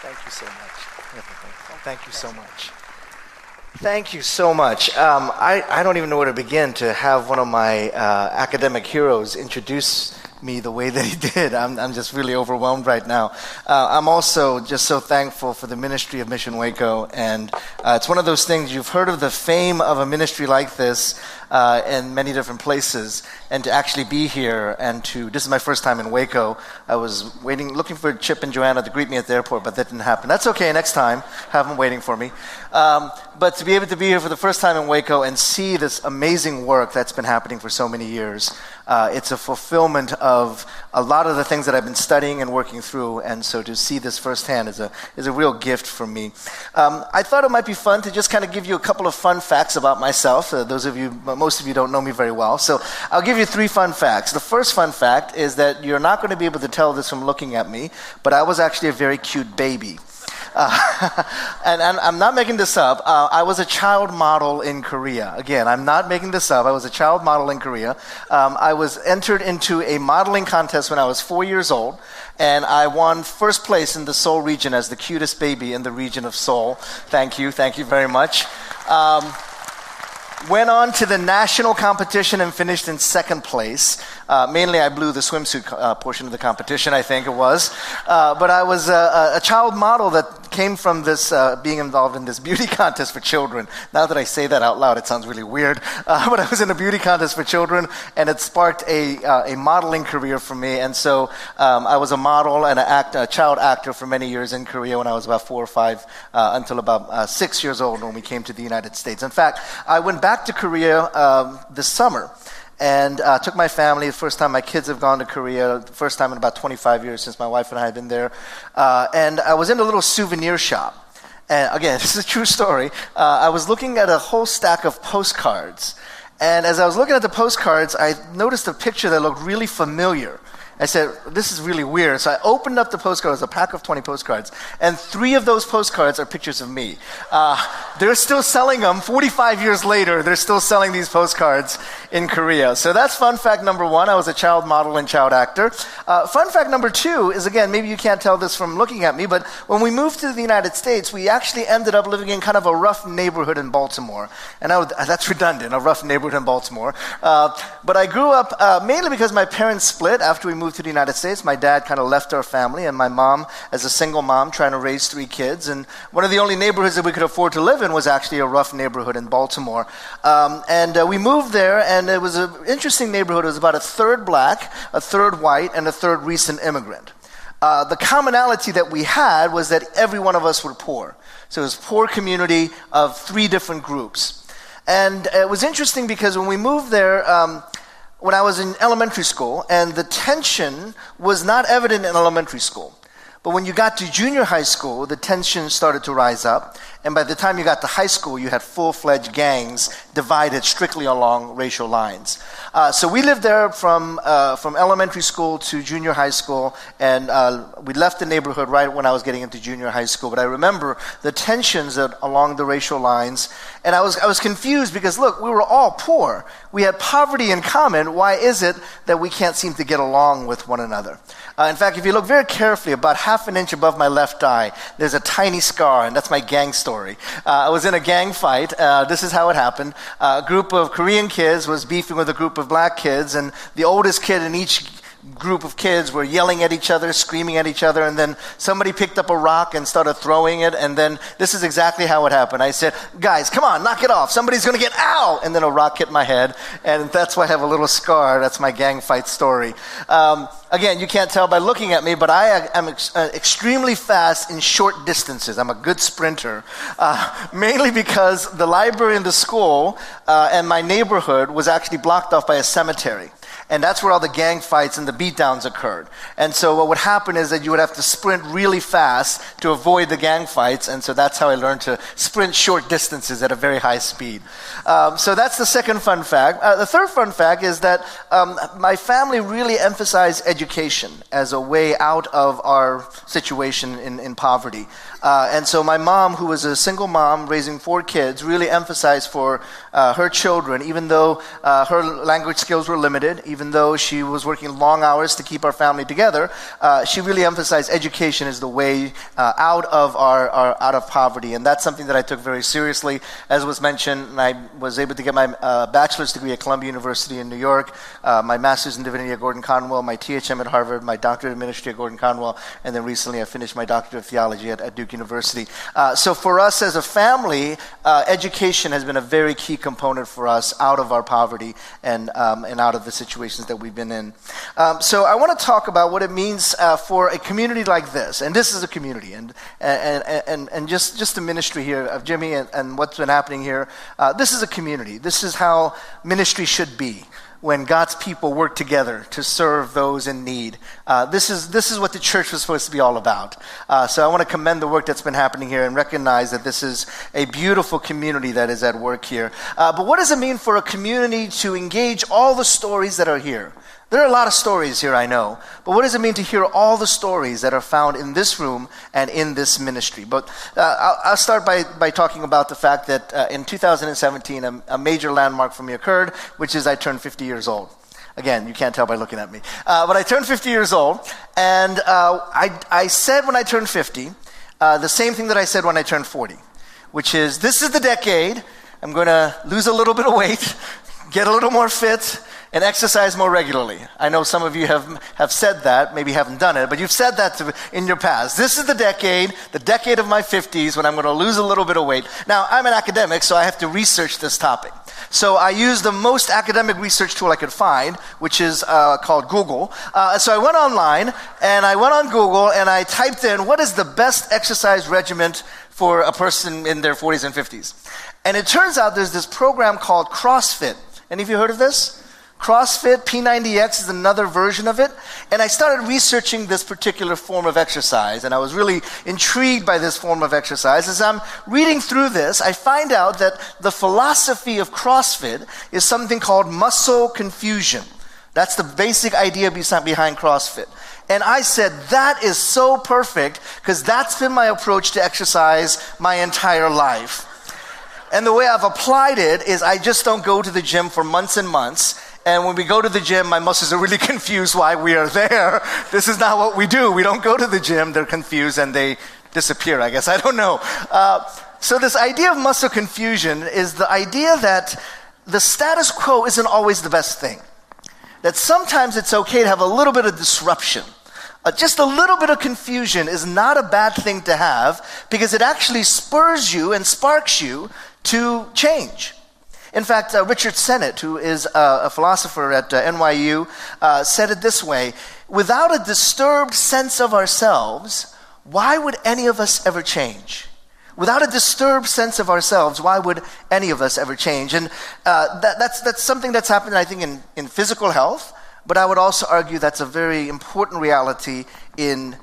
Thank you so much. Thank you so much. Thank you so much. I don't even know where to begin to have one of my academic heroes introduce me the way that he did. I'm just really overwhelmed right now. I'm also just so thankful for the ministry of Mission Waco, and it's one of those things, you've heard of the fame of a ministry like this in many different places, and to actually be here and this is my first time in Waco. I was looking for Chip and Joanna to greet me at the airport, but that didn't happen. That's okay, next time, have them waiting for me. But to be able to be here for the first time in Waco and see this amazing work that's been happening for so many years, it's a fulfillment of a lot of the things that I've been studying and working through, and so to see this firsthand is a real gift for me. I thought it might be fun to just kind of give you a couple of fun facts about myself. Most of you don't know me very well, so I'll give you 3 fun facts. The first fun fact is that you're not going to be able to tell this from looking at me, but I was actually a very cute baby. And I'm not making this up. I was a child model in Korea. Again, I'm not making this up. I was a child model in Korea. I was entered into a modeling contest when I was 4 years old, and I won first place in the Seoul region as the cutest baby in the region of Seoul. Thank you very much. Went on to the national competition and finished in second place. Mainly I blew the swimsuit portion of the competition, I think it was. But I was a child model that came from this being involved in this beauty contest for children. Now that I say that out loud, it sounds really weird. But I was in a beauty contest for children, and it sparked a modeling career for me. And so I was a model and a child actor for many years in Korea when I was about 4 or 5, until about 6 years old when we came to the United States. In fact, I went back to Korea this summer and took my family. The first time my kids have gone to Korea, the first time in about 25 years since my wife and I have been there. And I was in a little souvenir shop. And again, this is a true story. I was looking at a whole stack of postcards. And as I was looking at the postcards, I noticed a picture that looked really familiar. I said, this is really weird. So I opened up the postcards, a pack of 20 postcards, and 3 of those postcards are pictures of me. They're still selling them. 45 years later, they're still selling these postcards in Korea. So that's fun fact number 1. I was a child model and child actor. Fun fact number 2 is, again, maybe you can't tell this from looking at me, but when we moved to the United States, we actually ended up living in kind of a rough neighborhood in Baltimore. And that's redundant, a rough neighborhood in Baltimore. But I grew up mainly because my parents split after we moved to the United States. My dad kind of left our family, and my mom, as a single mom, trying to raise 3 kids. And one of the only neighborhoods that we could afford to live in was actually a rough neighborhood in Baltimore. And we moved there, and it was an interesting neighborhood. It was about a third black, a third white, and a third recent immigrant. The commonality that we had was that every one of us were poor. So it was a poor community of 3 different groups. And it was interesting because when we moved there, when I was in elementary school, and the tension was not evident in elementary school. But when you got to junior high school, the tension started to rise up. And by the time you got to high school, you had full-fledged gangs divided strictly along racial lines. So we lived there from elementary school to junior high school, and we left the neighborhood right when I was getting into junior high school. But I remember the tensions along the racial lines, and I was confused because, look, we were all poor. We had poverty in common. Why is it that we can't seem to get along with one another? In fact, if you look very carefully, about half an inch above my left eye, there's a tiny scar, and that's my gang story. I was in a gang fight. This is how it happened. A group of Korean kids was beefing with a group of black kids, and the oldest kid in each group of kids were yelling at each other, screaming at each other, and then somebody picked up a rock and started throwing it, and then this is exactly how it happened. I said, guys, come on, knock it off. Somebody's going to get, ow! And then a rock hit my head, and that's why I have a little scar. That's my gang fight story. Again, you can't tell by looking at me, but I am extremely fast in short distances. I'm a good sprinter, mainly because the library in the school and my neighborhood was actually blocked off by a cemetery. And that's where all the gang fights and the beatdowns occurred. And so what would happen is that you would have to sprint really fast to avoid the gang fights. And so that's how I learned to sprint short distances at a very high speed. So that's the second fun fact. The third fun fact is that my family really emphasized education as a way out of our situation in poverty. And so my mom, who was a single mom raising 4 kids, really emphasized for her children, even though her language skills were limited, even though she was working long hours to keep our family together, she really emphasized education is the way out of out of poverty. And that's something that I took very seriously. As was mentioned, I was able to get my bachelor's degree at Columbia University in New York, my master's in divinity at Gordon Conwell, my THM at Harvard, my doctorate in ministry at Gordon Conwell, and then recently I finished my doctorate of theology at Duke University. So for us as a family, education has been a very key component for us out of our poverty and out of the situations that we've been in. So I want to talk about what it means for a community like this, and this is a community, and just the ministry here of Jimmy and what's been happening here. This is a community. This is how ministry should be, when God's people work together to serve those in need. This is what the church was supposed to be all about. So I want to commend the work that's been happening here and recognize that this is a beautiful community that is at work here. But what does it mean for a community to engage all the stories that are here? There are a lot of stories here, I know. But what does it mean to hear all the stories that are found in this room and in this ministry? But I'll start by talking about the fact that in 2017, a major landmark for me occurred, which is I turned 50 years old. Again, you can't tell by looking at me. But I turned 50 years old, and I said when I turned 50, the same thing that I said when I turned 40, which is, this is the decade. I'm going to lose a little bit of weight, get a little more fit, and exercise more regularly. I know some of you have said that, maybe haven't done it, but you've said that in your past. This is the decade of my 50s, when I'm going to lose a little bit of weight. Now, I'm an academic, so I have to research this topic. So I used the most academic research tool I could find, which is called Google. So I went online, and I went on Google, and I typed in, what is the best exercise regimen for a person in their 40s and 50s? And it turns out there's this program called CrossFit. Any of you heard of this? CrossFit, P90X is another version of it. And I started researching this particular form of exercise, and I was really intrigued by this form of exercise. As I'm reading through this, I find out that the philosophy of CrossFit is something called muscle confusion. That's the basic idea behind CrossFit. And I said, that is so perfect, because that's been my approach to exercise my entire life. And the way I've applied it is I just don't go to the gym for months and months. And when we go to the gym, my muscles are really confused why we are there. This is not what we do. We don't go to the gym. They're confused and they disappear, I guess. I don't know. So this idea of muscle confusion is the idea that the status quo isn't always the best thing. That sometimes it's okay to have a little bit of disruption. Just a little bit of confusion is not a bad thing to have, because it actually spurs you and sparks you to change. In fact, Richard Sennett, who is a philosopher at NYU, said it this way: without a disturbed sense of ourselves, why would any of us ever change? Without a disturbed sense of ourselves, why would any of us ever change? And that's something that's happened, I think, in physical health, but I would also argue that's a very important reality in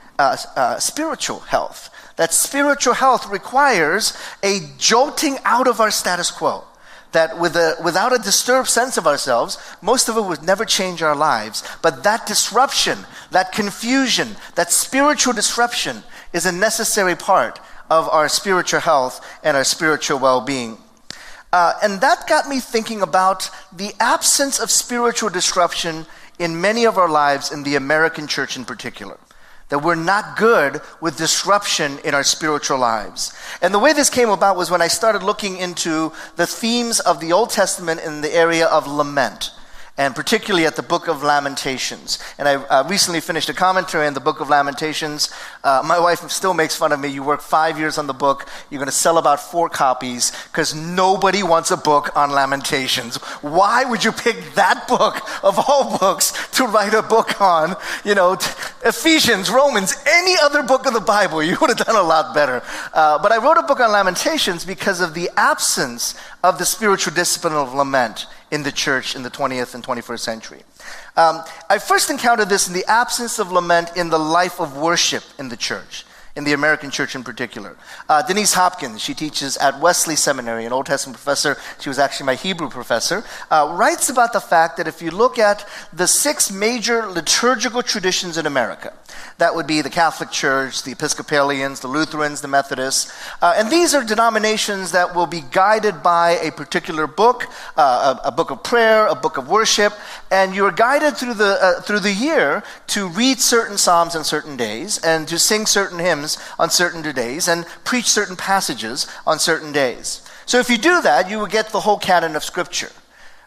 spiritual health. That spiritual health requires a jolting out of our status quo. That without a disturbed sense of ourselves, most of it would never change our lives. But that disruption, that confusion, that spiritual disruption is a necessary part of our spiritual health and our spiritual well-being. And that got me thinking about the absence of spiritual disruption in many of our lives, in the American church in particular. That we're not good with disruption in our spiritual lives. And the way this came about was when I started looking into the themes of the Old Testament in the area of lament, and particularly at the book of Lamentations. And I recently finished a commentary on the book of Lamentations. My wife still makes fun of me. You work 5 years on the book, you're going to sell about 4 copies, because nobody wants a book on Lamentations. Why would you pick that book of all books to write a book on? Ephesians, Romans, any other book of the Bible, you would have done a lot better. But I wrote a book on Lamentations because of the absence of the spiritual discipline of lament in the church in the 20th and 21st century. I first encountered this in the absence of lament in the life of worship in the church. in the American church in particular. Denise Hopkins, she teaches at Wesley Seminary, an Old Testament professor. She was actually my Hebrew professor. Writes about the fact that if you look at the 6 major liturgical traditions in America, that would be the Catholic Church, the Episcopalians, the Lutherans, the Methodists. And these are denominations that will be guided by a particular book, a book of prayer, a book of worship, and you're guided through the year to read certain psalms on certain days and to sing certain hymns on certain days and preach certain passages on certain days. So if you do that, you will get the whole canon of Scripture.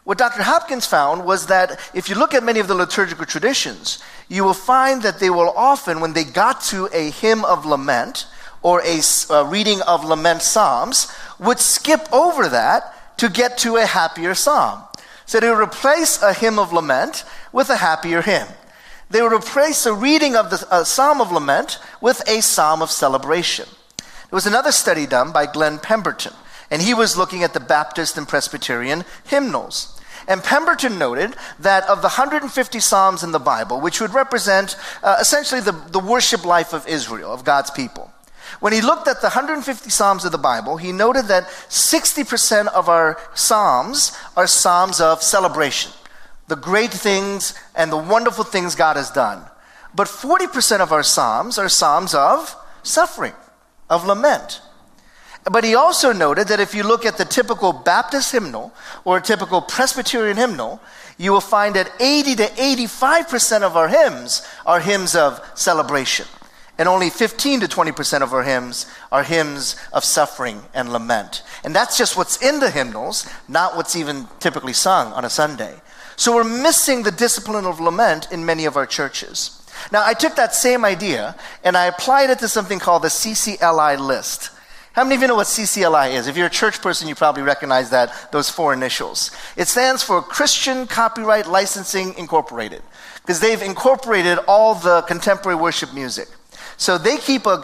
What Dr. Hopkins found was that if you look at many of the liturgical traditions, you will find that they will often, when they got to a hymn of lament or a reading of lament psalms, would skip over that to get to a happier psalm. So they would replace a hymn of lament with a happier hymn. They would replace a reading of the psalm of lament with a psalm of celebration. There was another study done by Glenn Pemberton, and he was looking at the Baptist and Presbyterian hymnals. And Pemberton noted that of the 150 psalms in the Bible, which would represent essentially the worship life of Israel, of God's people, when he looked at the 150 psalms of the Bible, he noted that 60% of our psalms are psalms of celebration, the great things and the wonderful things God has done. But 40% of our psalms are psalms of suffering, of lament. But he also noted that if you look at the typical Baptist hymnal or a typical Presbyterian hymnal, you will find that 80 to 85% of our hymns are hymns of celebration. And only 15 to 20% of our hymns are hymns of suffering and lament. And that's just what's in the hymnals, not what's even typically sung on a Sunday. So we're missing the discipline of lament in many of our churches. Now, I took that same idea and I applied it to something called the CCLI list. How many of you know what CCLI is? If you're a church person, you probably recognize those 4 initials. It stands for Christian Copyright Licensing Incorporated, because they've incorporated all the contemporary worship music. So they keep a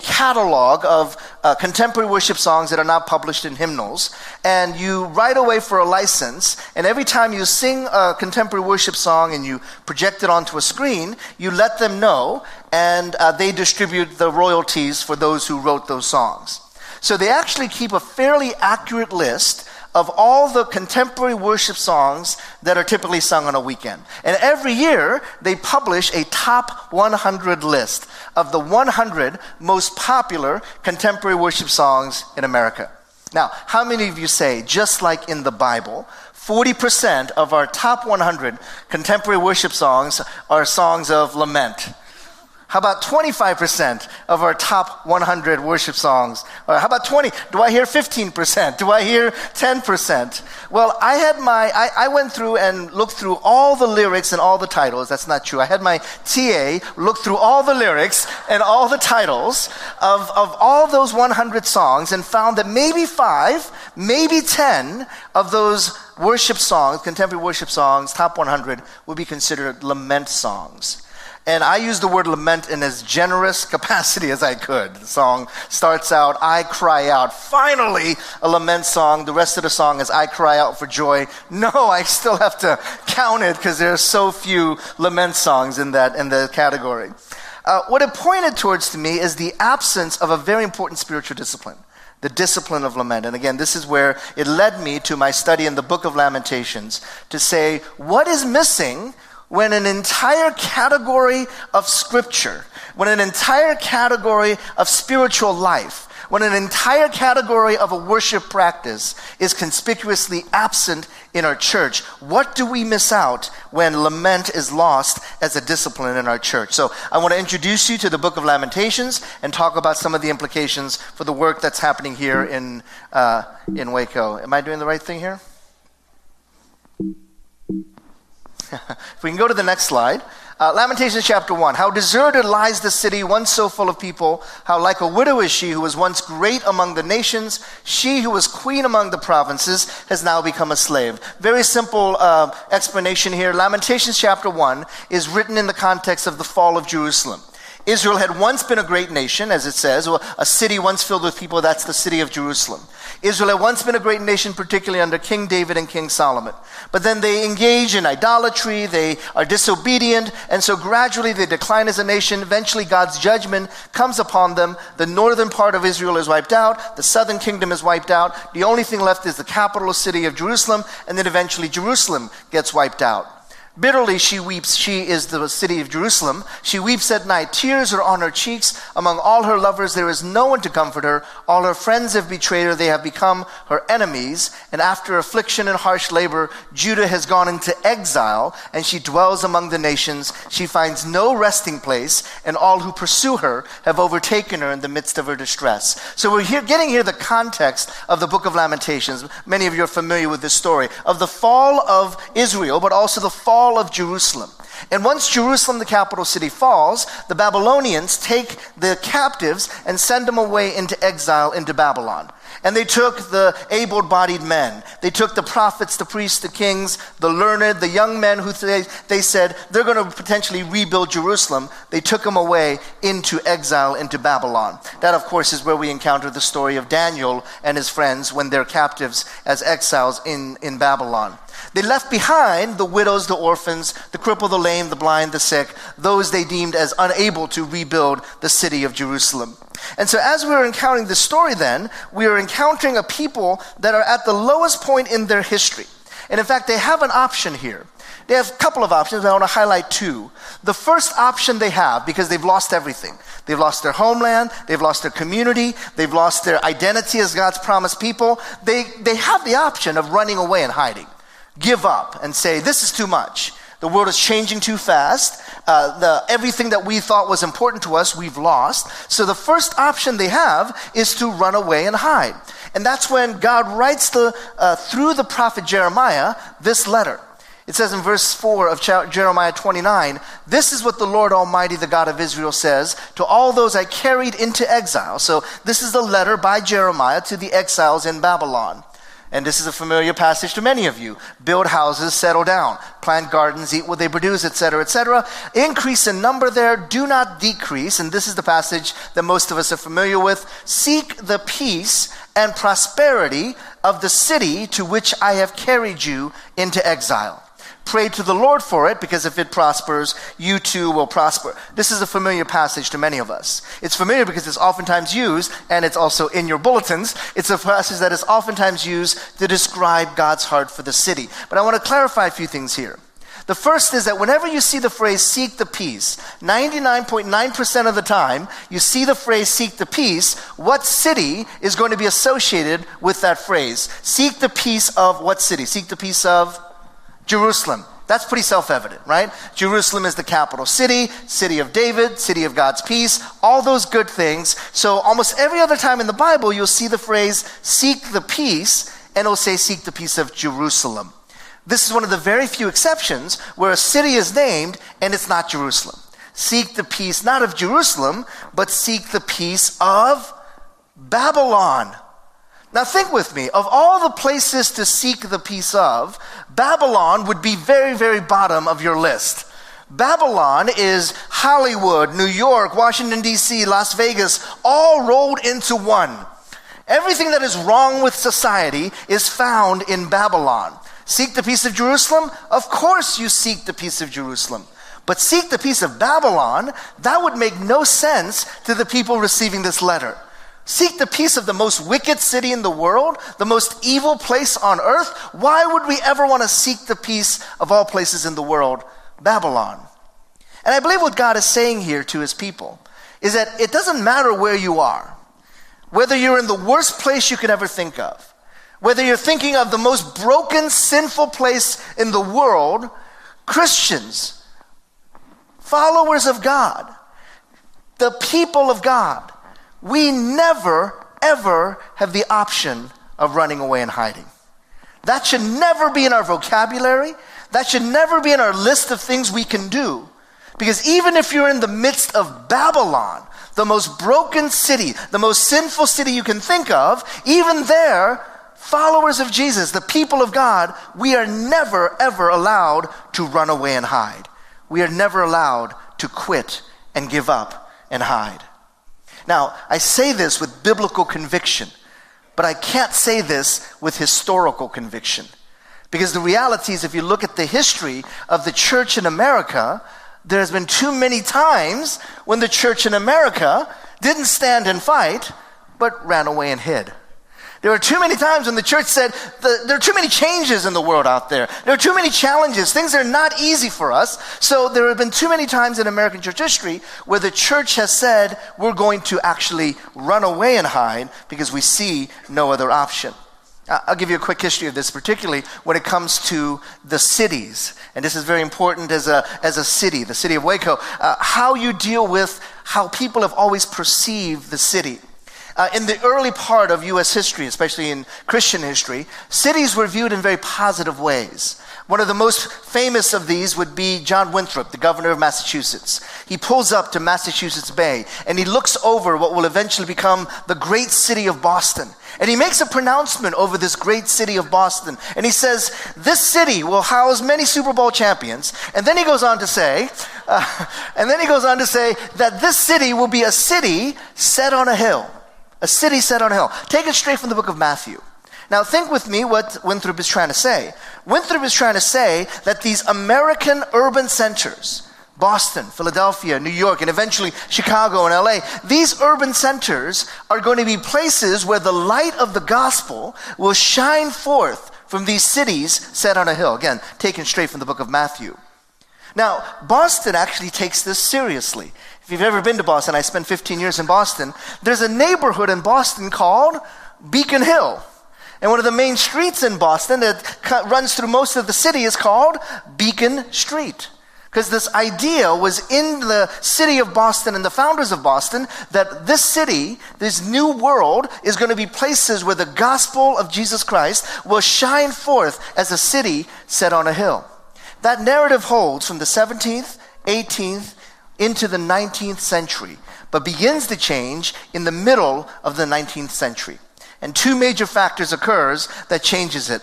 catalog of contemporary worship songs that are not published in hymnals, and you write away for a license, and every time you sing a contemporary worship song and you project it onto a screen, you let them know, and they distribute the royalties for those who wrote those songs. So they actually keep a fairly accurate list of all the contemporary worship songs that are typically sung on a weekend. And every year, they publish a top 100 list of the 100 most popular contemporary worship songs in America. Now, how many of you say, just like in the Bible, 40% of our top 100 contemporary worship songs are songs of lament? How about 25% of our top 100 worship songs? Or how about 20? Do I hear 15%? Do I hear 10%? Well, I went through and looked through all the lyrics and all the titles. That's not true. I had my TA look through all the lyrics and all the titles of all those 100 songs and found that maybe 5, maybe 10 of those worship songs, contemporary worship songs, top 100, would be considered lament songs. And I used the word lament in as generous capacity as I could. The song starts out, I cry out. Finally, a lament song. The rest of the song is I cry out for joy. No, I still have to count it because there are so few lament songs in the category. What it pointed towards to me is the absence of a very important spiritual discipline, the discipline of lament. And again, this is where it led me to my study in the book of Lamentations to say, what is missing when an entire category of scripture, when an entire category of spiritual life, when an entire category of a worship practice is conspicuously absent in our church? What do we miss out when lament is lost as a discipline in our church? So I want to introduce you to the book of Lamentations and talk about some of the implications for the work that's happening here in Waco. Am I doing the right thing here? If we can go to the next slide. Lamentations chapter 1. How deserted lies the city, once so full of people. How like a widow is she who was once great among the nations. She who was queen among the provinces has now become a slave. Very simple explanation here. Lamentations chapter 1 is written in the context of the fall of Jerusalem. Israel had once been a great nation, as it says, or a city once filled with people. That's the city of Jerusalem. Israel had once been a great nation, particularly under King David and King Solomon. But then they engage in idolatry, they are disobedient, and so gradually they decline as a nation. Eventually God's judgment comes upon them. The northern part of Israel is wiped out, the southern kingdom is wiped out. The only thing left is the capital city of Jerusalem, and then eventually Jerusalem gets wiped out. Bitterly she weeps. She is the city of Jerusalem. She weeps at night. Tears are on her cheeks. Among all her lovers there is no one to comfort her. All her friends have betrayed her. They have become her enemies. And after affliction and harsh labor, Judah has gone into exile, and she dwells among the nations. She finds no resting place, and all who pursue her have overtaken her in the midst of her distress. So we're getting here the context of the book of Lamentations. Many of you are familiar with this story of the fall of Israel, but also the fall of Jerusalem. And once Jerusalem, the capital city, falls, the Babylonians take the captives and send them away into exile into Babylon. And they took the able-bodied men. They took the prophets, the priests, the kings, the learned, the young men who they said they're going to potentially rebuild Jerusalem. They took them away into exile into Babylon. That, of course, is where we encounter the story of Daniel and his friends when they're captives as exiles in Babylon. They left behind the widows, the orphans, the crippled, the lame, the blind, the sick, those they deemed as unable to rebuild the city of Jerusalem. And so as we're encountering this story then, we are encountering a people that are at the lowest point in their history. And in fact, they have an option here. They have a couple of options. I want to highlight two. The first option they have, because they've lost everything. They've lost their homeland, they've lost their community, they've lost their identity as God's promised people. They have the option of running away and hiding. Give up and say, this is too much. The world is changing too fast. Everything that we thought was important to us, we've lost. So the first option they have is to run away and hide. And that's when God writes through the prophet Jeremiah this letter. It says in verse 4 of Jeremiah 29, "This is what the Lord Almighty, the God of Israel, says to all those I carried into exile." So this is the letter by Jeremiah to the exiles in Babylon. And this is a familiar passage to many of you. Build houses, settle down, plant gardens, eat what they produce, etc., etc. Increase in number there, do not decrease. And this is the passage that most of us are familiar with. Seek the peace and prosperity of the city to which I have carried you into exile. Pray to the Lord for it, because if it prospers, you too will prosper. This is a familiar passage to many of us. It's familiar because it's oftentimes used, and it's also in your bulletins. It's a passage that is oftentimes used to describe God's heart for the city. But I want to clarify a few things here. The first is that whenever you see the phrase seek the peace, 99.9% of the time you see the phrase seek the peace, what city is going to be associated with that phrase? Seek the peace of what city? Seek the peace of Jerusalem. That's pretty self-evident, right? Jerusalem is the capital city, city of David, city of God's peace, all those good things. So almost every other time in the Bible, you'll see the phrase seek the peace, and it'll say seek the peace of Jerusalem. This is one of the very few exceptions where a city is named and it's not Jerusalem. Seek the peace, not of Jerusalem, but seek the peace of Babylon. Now think with me, of all the places to seek the peace of, Babylon would be very, very bottom of your list. Babylon is Hollywood, New York, Washington, D.C., Las Vegas, all rolled into one. Everything that is wrong with society is found in Babylon. Seek the peace of Jerusalem? Of course you seek the peace of Jerusalem. But seek the peace of Babylon? That would make no sense to the people receiving this letter. Seek the peace of the most wicked city in the world, the most evil place on earth? Why would we ever want to seek the peace of all places in the world, Babylon? And I believe what God is saying here to his people is that it doesn't matter where you are, whether you're in the worst place you could ever think of, whether you're thinking of the most broken, sinful place in the world, Christians, followers of God, the people of God, we never, ever have the option of running away and hiding. That should never be in our vocabulary. That should never be in our list of things we can do. Because even if you're in the midst of Babylon, the most broken city, the most sinful city you can think of, even there, followers of Jesus, the people of God, we are never, ever allowed to run away and hide. We are never allowed to quit and give up and hide. Now, I say this with biblical conviction, but I can't say this with historical conviction. Because the reality is, if you look at the history of the church in America, there has been too many times when the church in America didn't stand and fight, but ran away and hid. There were too many times when the church said, there are too many changes in the world out there. There are too many challenges. Things are not easy for us. So there have been too many times in American church history where the church has said, we're going to actually run away and hide because we see no other option. I'll give you a quick history of this, particularly when it comes to the cities. And this is very important as a city, the city of Waco. How you deal with how people have always perceived the city. In the early part of U.S. history, especially in Christian history, cities were viewed in very positive ways. One of the most famous of these would be John Winthrop, the governor of Massachusetts. He pulls up to Massachusetts Bay, and he looks over what will eventually become the great city of Boston. And he makes a pronouncement over this great city of Boston. And he says, this city will house many Super Bowl champions. And then he goes on to say, that this city will be a city set on a hill. A city set on a hill. Take it straight from the book of Matthew. Now think with me what Winthrop is trying to say. Winthrop is trying to say that these American urban centers, Boston, Philadelphia, New York, and eventually Chicago and LA, these urban centers are going to be places where the light of the gospel will shine forth from these cities set on a hill. Again, taken straight from the book of Matthew. Now, Boston actually takes this seriously. If you've ever been to Boston, I spent 15 years in Boston, there's a neighborhood in Boston called Beacon Hill. And one of the main streets in Boston that runs through most of the city is called Beacon Street. Because this idea was in the city of Boston and the founders of Boston that this city, this new world, is going to be places where the gospel of Jesus Christ will shine forth as a city set on a hill. That narrative holds from the 17th, 18th, into the 19th century, but begins to change in the middle of the 19th century. And two major factors occurs that changes it.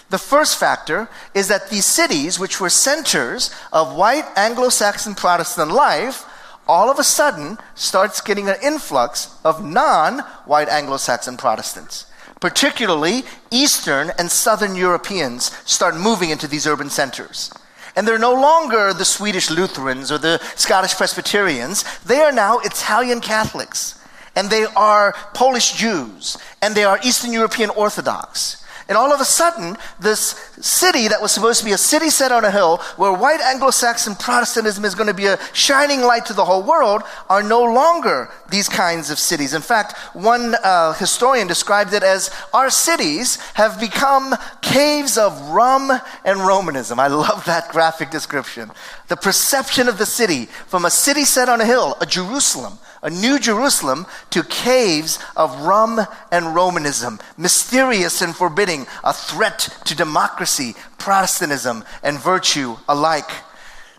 The first factor is that these cities, which were centers of white Anglo-Saxon Protestant life, all of a sudden starts getting an influx of non-white Anglo-Saxon Protestants. Particularly Eastern and Southern Europeans start moving into these urban centers. And they're no longer the Swedish Lutherans or the Scottish Presbyterians. They are now Italian Catholics. And they are Polish Jews. And they are Eastern European Orthodox. And all of a sudden, this city that was supposed to be a city set on a hill, where white Anglo-Saxon Protestantism is going to be a shining light to the whole world, are no longer these kinds of cities. In fact, one historian described it as, our cities have become caves of rum and Romanism. I love that graphic description. The perception of the city, from a city set on a hill, a Jerusalem, a new Jerusalem, to caves of rum and Romanism, mysterious and forbidding, a threat to democracy, Protestantism, and virtue alike.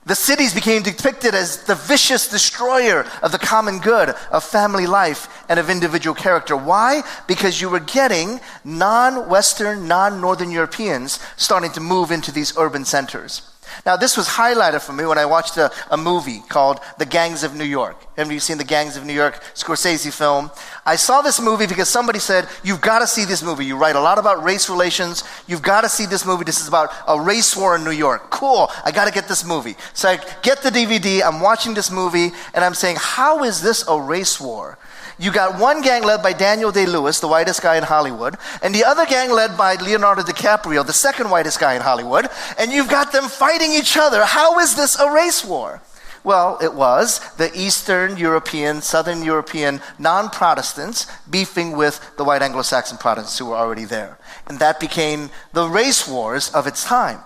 The cities became depicted as the vicious destroyer of the common good, of family life, and of individual character. Why? Because you were getting non-Western, non-Northern Europeans starting to move into these urban centers. Now, this was highlighted for me when I watched a movie called The Gangs of New York. Have you seen The Gangs of New York, Scorsese film? I saw this movie because somebody said, you've got to see this movie. You write a lot about race relations. You've got to see this movie. This is about a race war in New York. Cool. I got to get this movie. So I get the DVD. I'm watching this movie, and I'm saying, how is this a race war? You got one gang led by Daniel Day-Lewis, the whitest guy in Hollywood, and the other gang led by Leonardo DiCaprio, the second whitest guy in Hollywood, and you've got them fighting each other. How is this a race war? Well, it was the Eastern European, Southern European non-Protestants beefing with the white Anglo-Saxon Protestants who were already there. And that became the race wars of its time.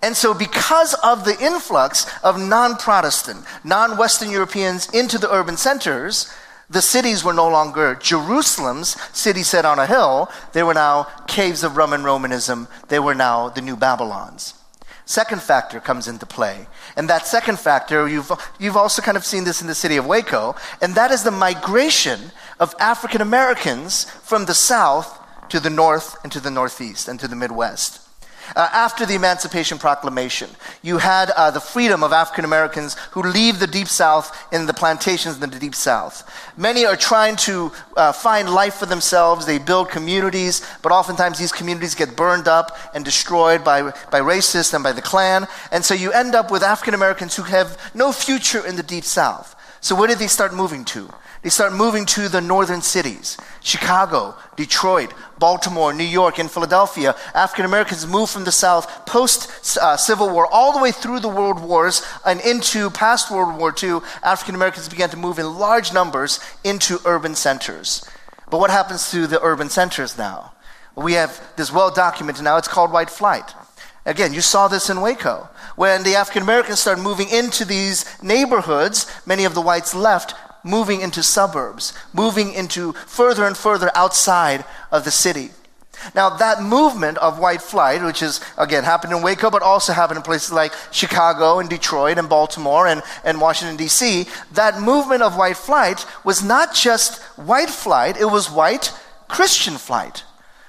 And so because of the influx of non-Protestant, non-Western Europeans into the urban centers, the cities were no longer Jerusalem's city set on a hill. They were now caves of rum and Romanism. They were now the new Babylons. Second factor comes into play. And that second factor, you've also kind of seen this in the city of Waco, and that is the migration of African Americans from the south to the north and to the northeast and to the Midwest. After the Emancipation Proclamation, you had the freedom of African Americans who leave the Deep South in the plantations in the Deep South. Many are trying to find life for themselves. They build communities, but oftentimes these communities get burned up and destroyed by racists and by the Klan. And so you end up with African Americans who have no future in the Deep South. So where did they start moving to? They start moving to the northern cities, Chicago, Detroit, Baltimore, New York, and Philadelphia. African Americans moved from the South post-Civil War all the way through the World Wars and into past World War II. African Americans began to move in large numbers into urban centers. But what happens to the urban centers now? We have this well documented now. It's called white flight. Again, you saw this in Waco. When the African Americans started moving into these neighborhoods, many of the whites left, moving into suburbs, moving into further and further outside of the city. Now, that movement of white flight, which is, again, happened in Waco, but also happened in places like Chicago and Detroit and Baltimore and Washington, D.C., that movement of white flight was not just white flight, it was white Christian flight.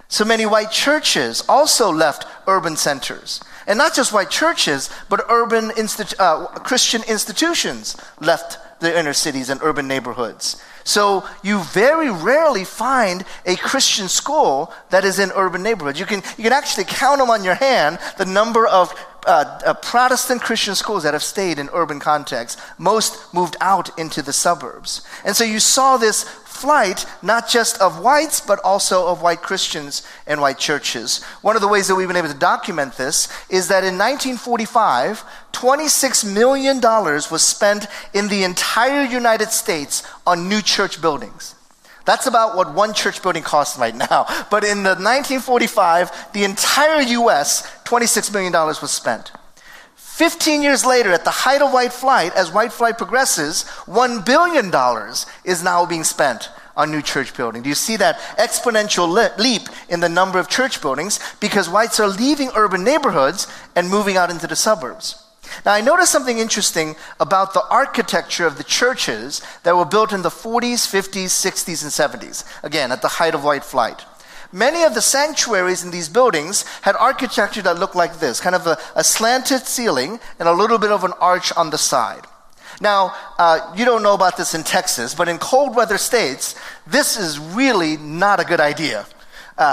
So many white churches also left urban centers. And not just white churches, but urban Christian institutions left the inner cities and urban neighborhoods. So you very rarely find a Christian school that is in urban neighborhoods. You can actually count them on your hand, the number of Protestant Christian schools that have stayed in urban contexts. Most moved out into the suburbs. And so you saw this flight, not just of whites, but also of white Christians and white churches. One of the ways that we've been able to document this is that in 1945, $26 million was spent in the entire United States on new church buildings. That's about what one church building costs right now. But in the 1945, the entire U.S., $26 million was spent. 15 years later, at the height of white flight, as white flight progresses, $1 billion is now being spent on new church building. Do you see that exponential leap in the number of church buildings? Because whites are leaving urban neighborhoods and moving out into the suburbs. Now, I noticed something interesting about the architecture of the churches that were built in the 40s, 50s, 60s, and 70s. Again, at the height of white flight. Many of the sanctuaries in these buildings had architecture that looked like this, kind of a slanted ceiling and a little bit of an arch on the side. Now, you don't know about this in Texas, but in cold weather states, this is really not a good idea.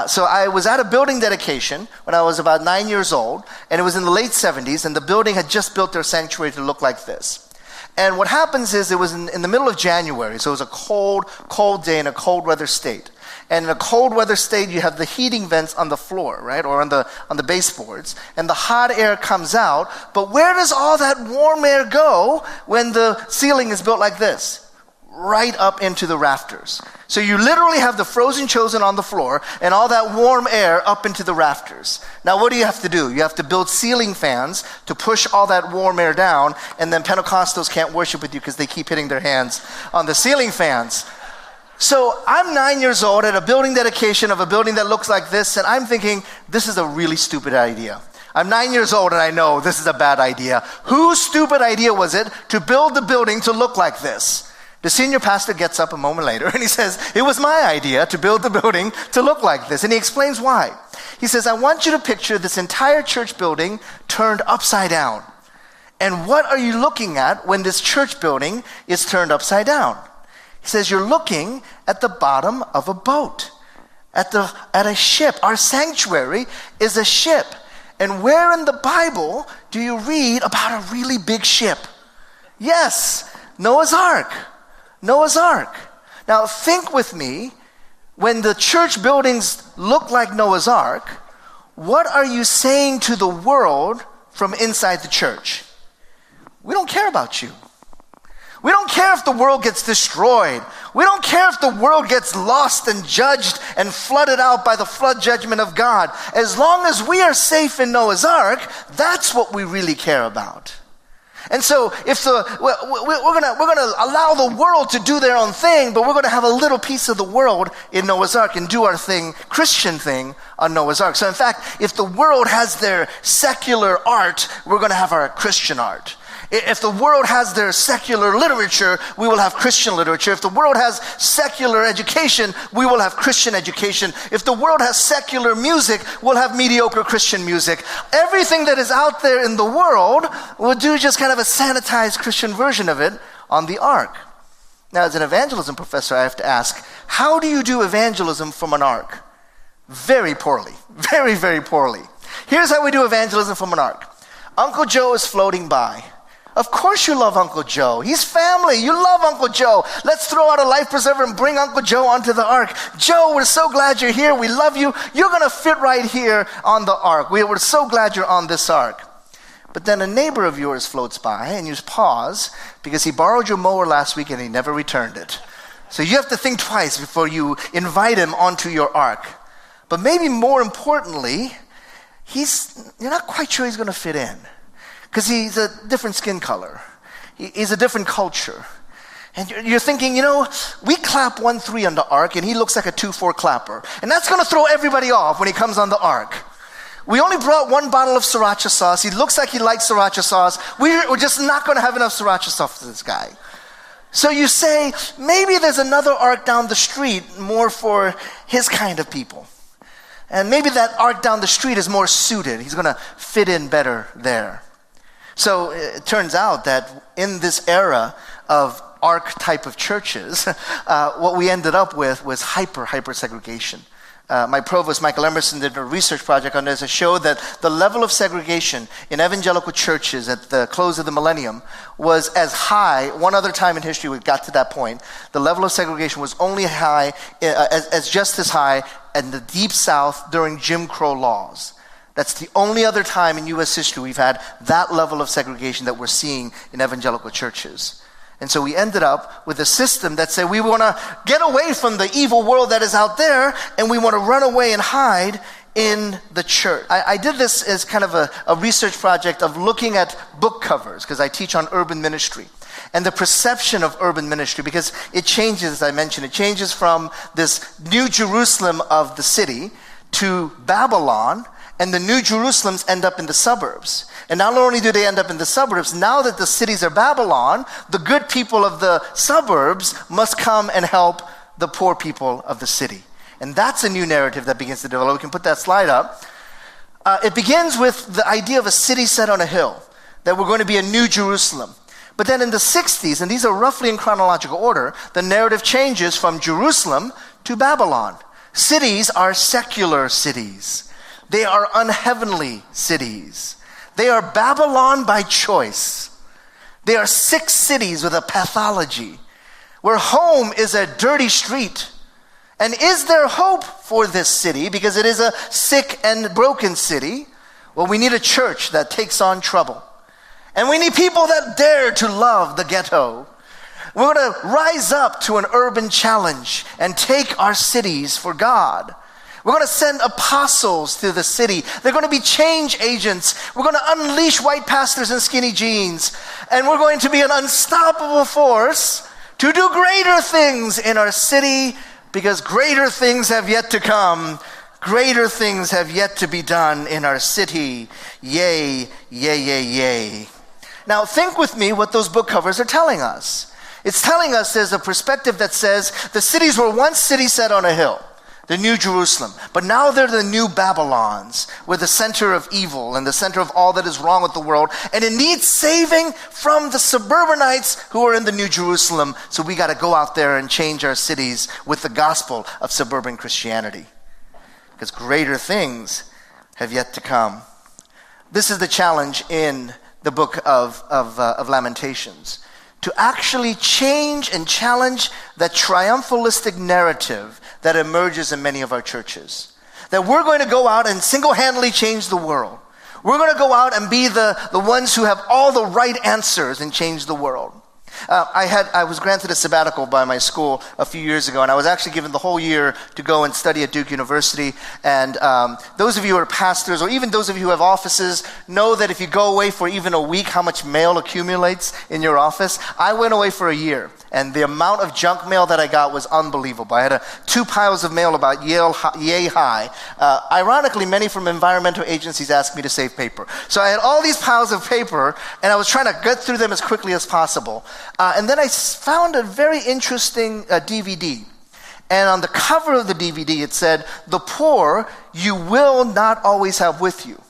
So I was at a building dedication when I was about 9 years old, and it was in the late 70s, and the building had just built their sanctuary to look like this. And what happens is it was in the middle of January, so it was a cold day in a cold weather state. And in a cold weather state, you have the heating vents on the floor, right, or on the baseboards, and the hot air comes out. But where does all that warm air go when the ceiling is built like this? Right up into the rafters. So you literally have the frozen chosen on the floor and all that warm air up into the rafters. Now what do you have to do? You have to build ceiling fans to push all that warm air down, and then Pentecostals can't worship with you because they keep hitting their hands on the ceiling fans. So I'm 9 years old at a building dedication of a building that looks like this, and I'm thinking, this is a really stupid idea. I'm 9 years old and I know this is a bad idea. Whose stupid idea was it to build the building to look like this? The senior pastor gets up a moment later and he says, it was my idea to build the building to look like this. And he explains why. He says, I want you to picture this entire church building turned upside down. And what are you looking at when this church building is turned upside down? He says, you're looking at the bottom of a boat, at a ship. Our sanctuary is a ship. And where in the Bible do you read about a really big ship? Yes, Noah's Ark. Noah's Ark. Now think with me, when the church buildings look like Noah's Ark, what are you saying to the world from inside the church? We don't care about you. We don't care if the world gets destroyed. We don't care if the world gets lost and judged and flooded out by the flood judgment of God. As long as we are safe in Noah's Ark, that's what we really care about. And so if we're gonna allow the world to do their own thing, but we're gonna have a little piece of the world in Noah's Ark and do our thing, Christian thing, on Noah's Ark. So in fact, if the world has their secular art, we're gonna have our Christian art. If the world has their secular literature, we will have Christian literature. If the world has secular education, we will have Christian education. If the world has secular music, we'll have mediocre Christian music. Everything that is out there in the world, we'll do just kind of a sanitized Christian version of it on the ark. Now, as an evangelism professor, I have to ask, how do you do evangelism from an ark? Very poorly. Very, very poorly. Here's how we do evangelism from an ark. Uncle Joe is floating by. Of course you love Uncle Joe. He's family. You love Uncle Joe. Let's throw out a life preserver and bring Uncle Joe onto the ark. Joe, we're so glad you're here. We love you. You're going to fit right here on the ark. We're so glad you're on this ark. But then a neighbor of yours floats by and you pause because he borrowed your mower last week and he never returned it. So you have to think twice before you invite him onto your ark. But maybe more importantly, you're not quite sure he's going to fit in. Because he's a different skin color. He's a different culture. And you're thinking, we clap 1-3 on the ark and he looks like a 2-4 clapper. And that's going to throw everybody off when he comes on the ark. We only brought 1 bottle of sriracha sauce. He looks like he likes sriracha sauce. We're just not going to have enough sriracha sauce for this guy. So you say, maybe there's another ark down the street more for his kind of people. And maybe that ark down the street is more suited. He's going to fit in better there. So it turns out that in this era of ark type of churches, what we ended up with was hyper segregation. My provost, Michael Emerson, did a research project on this that showed that the level of segregation in evangelical churches at the close of the millennium was as high, one other time in history we got to that point, the level of segregation was only high, as just as high in the Deep South during Jim Crow laws. That's the only other time in U.S. history we've had that level of segregation that we're seeing in evangelical churches. And so we ended up with a system that said we want to get away from the evil world that is out there and we want to run away and hide in the church. I did this as kind of a research project of looking at book covers because I teach on urban ministry and the perception of urban ministry, because it changes, as I mentioned, it changes from this New Jerusalem of the city to Babylon. And the New Jerusalems end up in the suburbs. And not only do they end up in the suburbs, now that the cities are Babylon, the good people of the suburbs must come and help the poor people of the city. And that's a new narrative that begins to develop. We can put that slide up. It begins with the idea of a city set on a hill, that we're going to be a New Jerusalem. But then in the 60s, and these are roughly in chronological order, the narrative changes from Jerusalem to Babylon. Cities are secular cities. They are unheavenly cities. They are Babylon by choice. They are sick cities with a pathology, where home is a dirty street. And is there hope for this city? Because it is a sick and broken city. Well, we need a church that takes on trouble. And we need people that dare to love the ghetto. We're going to rise up to an urban challenge and take our cities for God. We're going to send apostles to the city. They're going to be change agents. We're going to unleash white pastors in skinny jeans. And we're going to be an unstoppable force to do greater things in our city, because greater things have yet to come. Greater things have yet to be done in our city. Yay, yay, yay, yay. Now think with me what those book covers are telling us. It's telling us there's a perspective that says the cities were once cities set on a hill. The New Jerusalem. But now they're the new Babylons. We're the center of evil and the center of all that is wrong with the world. And it needs saving from the suburbanites who are in the New Jerusalem. So we got to go out there and change our cities with the gospel of suburban Christianity. Because greater things have yet to come. This is the challenge in the book of Lamentations. To actually change and challenge that triumphalistic narrative that emerges in many of our churches. That we're going to go out and single-handedly change the world. We're going to go out and be the ones who have all the right answers and change the world. I was granted a sabbatical by my school a few years ago, and I was actually given the whole year to go and study at Duke University. And those of you who are pastors, or even those of you who have offices, know that if you go away for even a week, how much mail accumulates in your office. I went away for a year. and the amount of junk mail that I got was unbelievable. I had 2 piles of mail about yay high. Ironically, many from environmental agencies asked me to save paper. So I had all these piles of paper, and I was trying to get through them as quickly as possible. And then I found a very interesting DVD. And on the cover of the DVD, it said, "The poor you will not always have with you."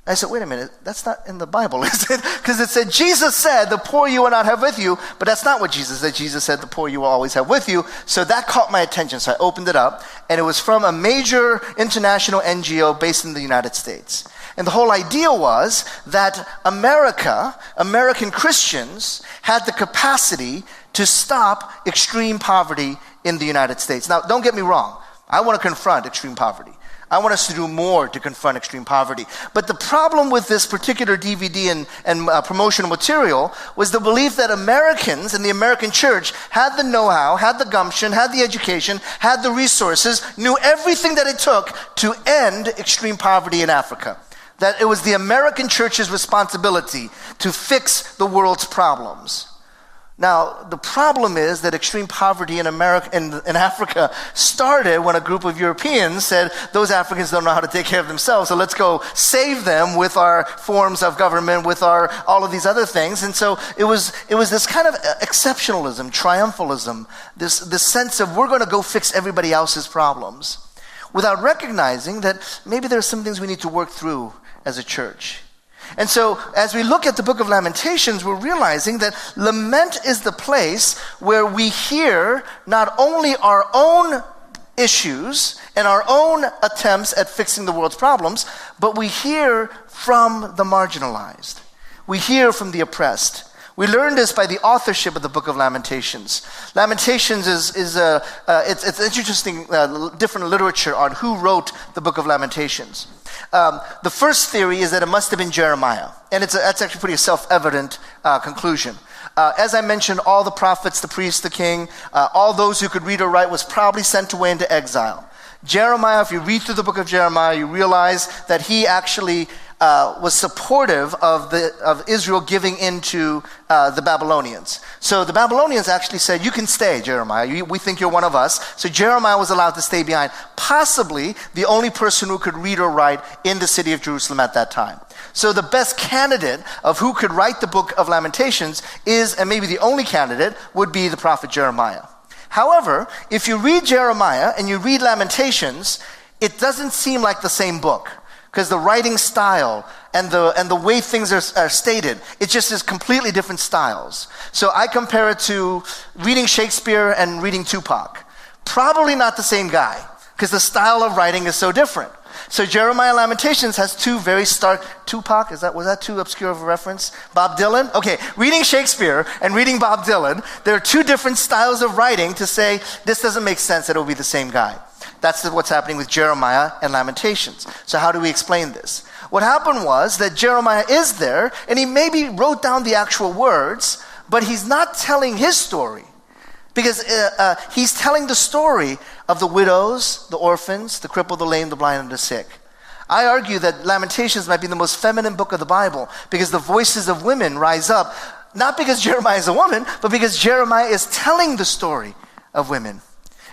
I said, wait a minute, that's not in the Bible, is it? Because it said, Jesus said, "The poor you will not have with you," but that's not what Jesus said. Jesus said, "The poor you will always have with you." So that caught my attention. So I opened it up, and it was from a major international NGO based in the United States. And the whole idea was that American Christians, had the capacity to stop extreme poverty in the United States. Now, don't get me wrong. I want to confront extreme poverty. I want us to do more to confront extreme poverty. But the problem with this particular DVD and promotional material was the belief that Americans and the American church had the know-how, had the gumption, had the education, had the resources, knew everything that it took to end extreme poverty in Africa. That it was the American church's responsibility to fix the world's problems. Now, the problem is that extreme poverty in Africa started when a group of Europeans said, those Africans don't know how to take care of themselves, so let's go save them with our forms of government, with our all of these other things. And so it was this kind of exceptionalism, triumphalism, this sense of we're going to go fix everybody else's problems, without recognizing that maybe there's some things we need to work through as a church. And so as we look at the book of Lamentations, we're realizing that lament is the place where we hear not only our own issues and our own attempts at fixing the world's problems, but we hear from the marginalized. We hear from the oppressed. We learn this by the authorship of the book of Lamentations. Lamentations is it's interesting, different literature on who wrote the book of Lamentations. The first theory is that it must have been Jeremiah, and that's actually pretty self-evident conclusion. As I mentioned, all the prophets, the priest, the king, all those who could read or write was probably sent away into exile. Jeremiah, if you read through the book of Jeremiah, you realize that he actually was supportive of Israel giving into the Babylonians. So the Babylonians actually said, "You can stay, Jeremiah. We think you're one of us." So Jeremiah was allowed to stay behind, possibly the only person who could read or write in the city of Jerusalem at that time. So the best candidate of who could write the book of Lamentations is, and maybe the only candidate, would be the prophet Jeremiah. However, if you read Jeremiah and you read Lamentations, it doesn't seem like the same book, because the writing style and the way things are stated, it just is completely different styles. So I compare it to reading Shakespeare and reading Tupac. Probably not the same guy, because the style of writing is so different. So Jeremiah Lamentations has two very stark... Tupac, was that too obscure of a reference? Bob Dylan? Okay, reading Shakespeare and reading Bob Dylan, there are two different styles of writing to say, this doesn't make sense that it will be the same guy. That's what's happening with Jeremiah and Lamentations. So how do we explain this? What happened was that Jeremiah is there, and he maybe wrote down the actual words, but he's not telling his story. Because he's telling the story of the widows, the orphans, the crippled, the lame, the blind, and the sick. I argue that Lamentations might be the most feminine book of the Bible, because the voices of women rise up, not because Jeremiah is a woman, but because Jeremiah is telling the story of women.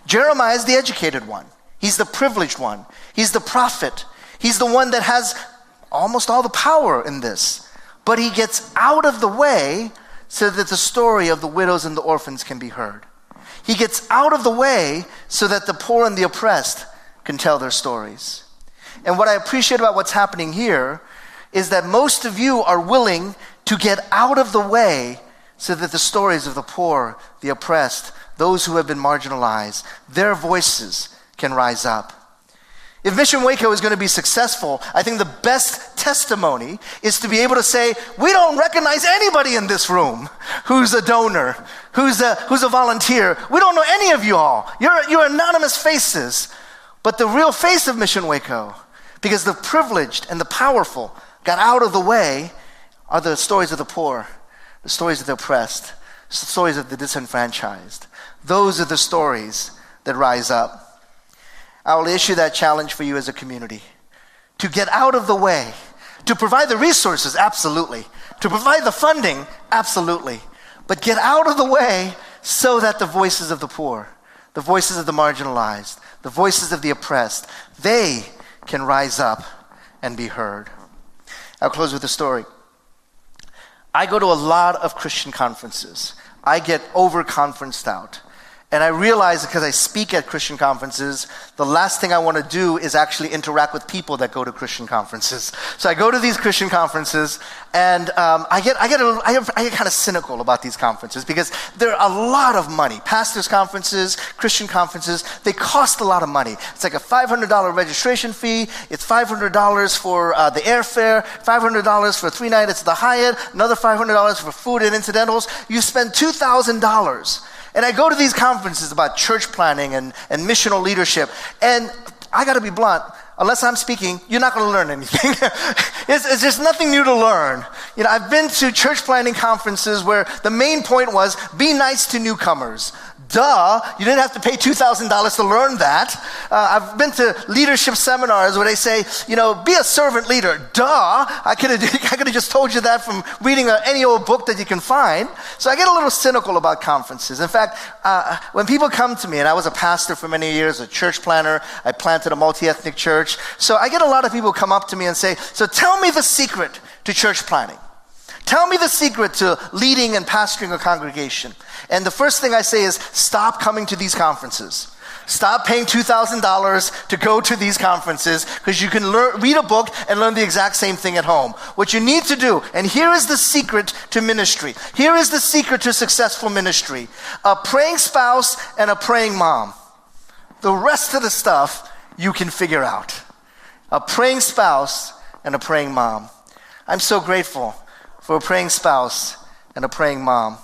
Jeremiah is the educated one. He's the privileged one. He's the prophet. He's the one that has almost all the power in this. But he gets out of the way so that the story of the widows and the orphans can be heard. He gets out of the way so that the poor and the oppressed can tell their stories. And what I appreciate about what's happening here is that most of you are willing to get out of the way so that the stories of the poor, the oppressed, those who have been marginalized, their voices can rise up. If Mission Waco is going to be successful, I think the best testimony is to be able to say, we don't recognize anybody in this room who's a donor, who's a volunteer. We don't know any of you all. You're anonymous faces. But the real face of Mission Waco, because the privileged and the powerful got out of the way, are the stories of the poor, the stories of the oppressed, the stories of the disenfranchised. Those are the stories that rise up. I will issue that challenge for you as a community. To get out of the way. To provide the resources, absolutely. To provide the funding, absolutely. But get out of the way so that the voices of the poor, the voices of the marginalized, the voices of the oppressed, they can rise up and be heard. I'll close with a story. I go to a lot of Christian conferences. I get over-conferenced out. And I realize, because I speak at Christian conferences, the last thing I want to do is actually interact with people that go to Christian conferences. So I go to these Christian conferences, and I get kind of cynical about these conferences because they're a lot of money. Pastors' conferences, Christian conferences, they cost a lot of money. It's like a $500 registration fee. It's $500 for the airfare, $500 for 3 nights at the Hyatt, another $500 for food and incidentals. You spend $2,000. And I go to these conferences about church planning and missional leadership. And I got to be blunt. Unless I'm speaking, you're not going to learn anything. It's just nothing new to learn. You know, I've been to church planning conferences where the main point was, be nice to newcomers. Duh, you didn't have to pay $2,000 to learn that. I've been to leadership seminars where they say, you know, be a servant leader. Duh, I could have just told you that from reading any old book that you can find. So I get a little cynical about conferences. In fact, when people come to me, and I was a pastor for many years, a church planner, I planted a multi-ethnic church. So I get a lot of people come up to me and say, so tell me the secret to church planning. Tell me the secret to leading and pastoring a congregation. And the first thing I say is, stop coming to these conferences. Stop paying $2,000 to go to these conferences because you can read a book and learn the exact same thing at home. What you need to do, and here is the secret to ministry. Here is the secret to successful ministry. A praying spouse and a praying mom. The rest of the stuff you can figure out. A praying spouse and a praying mom. I'm so grateful for a praying spouse and a praying mom.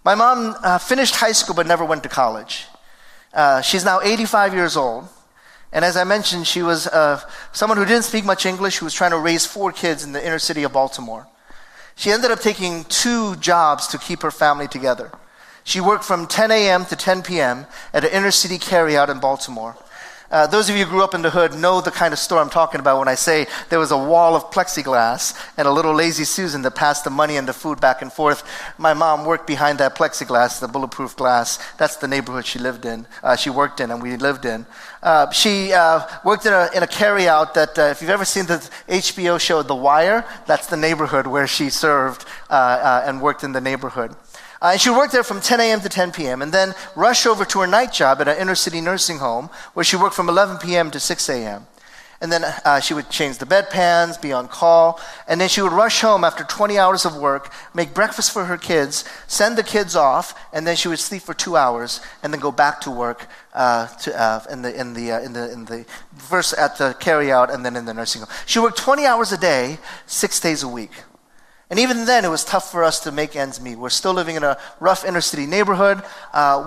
My mom finished high school but never went to college. She's now 85 years old. And as I mentioned, she was someone who didn't speak much English, who was trying to raise 4 kids in the inner city of Baltimore. She ended up taking 2 jobs to keep her family together. She worked from 10 a.m. to 10 p.m. at an inner city carryout in Baltimore. Those of you who grew up in the hood know the kind of store I'm talking about when I say there was a wall of plexiglass and a little lazy Susan that passed the money and the food back and forth. My mom worked behind that plexiglass, the bulletproof glass. That's the neighborhood she lived in. She worked in and we lived in. She worked in a carryout that, if you've ever seen the HBO show The Wire, that's the neighborhood where she served and worked in the neighborhood. And she worked there from 10 a.m. to 10 p.m. and then rushed over to her night job at an inner city nursing home where she worked from 11 p.m. to 6 a.m. And then she would change the bedpans, be on call, and then she would rush home after 20 hours of work, make breakfast for her kids, send the kids off, and then she would sleep for 2 hours and then go back to work first at the carryout and then in the nursing home. She worked 20 hours a day, 6 days a week. And even then, it was tough for us to make ends meet. We're still living in a rough inner city neighborhood.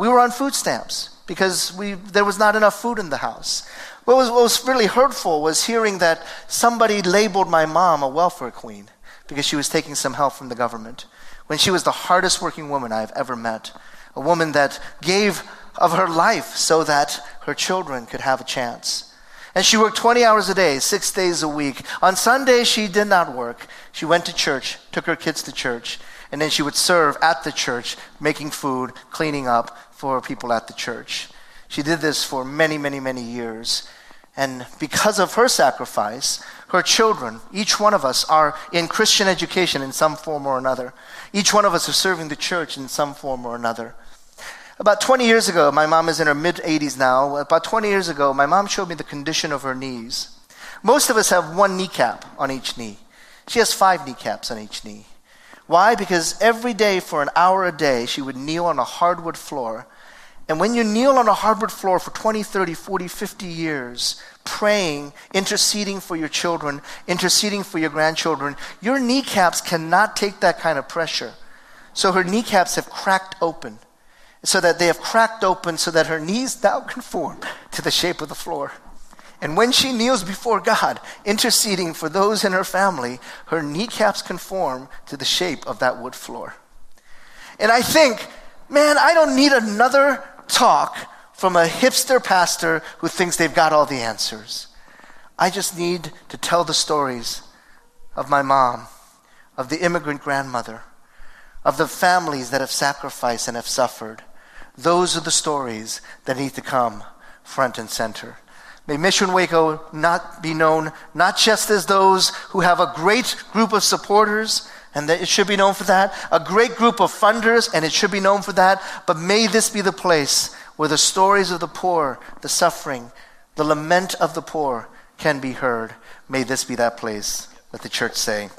We were on food stamps because there was not enough food in the house. What was really hurtful was hearing that somebody labeled my mom a welfare queen because she was taking some help from the government, when she was the hardest working woman I've ever met, a woman that gave of her life so that her children could have a chance. And she worked 20 hours a day, 6 days a week. On Sundays, she did not work. She went to church, took her kids to church, and then she would serve at the church, making food, cleaning up for people at the church. She did this for many, many, many years. And because of her sacrifice, her children, each one of us, are in Christian education in some form or another. Each one of us are serving the church in some form or another. About 20 years ago, my mom is in her mid-80s now. About 20 years ago, my mom showed me the condition of her knees. Most of us have 1 kneecap on each knee. She has 5 kneecaps on each knee. Why? Because every day for an hour a day, she would kneel on a hardwood floor. And when you kneel on a hardwood floor for 20, 30, 40, 50 years, praying, interceding for your children, interceding for your grandchildren, your kneecaps cannot take that kind of pressure. So her kneecaps have cracked open. So that they have cracked open so that her knees now conform to the shape of the floor. And when she kneels before God, interceding for those in her family, her kneecaps conform to the shape of that wood floor. And I think, man, I don't need another talk from a hipster pastor who thinks they've got all the answers. I just need to tell the stories of my mom, of the immigrant grandmother, of the families that have sacrificed and have suffered. Those are the stories that need to come front and center. May Mission Waco not be known not just as those who have a great group of supporters, and that it should be known for that, a great group of funders, and it should be known for that, but may this be the place where the stories of the poor, the suffering, the lament of the poor can be heard. May this be that place. Let the church say,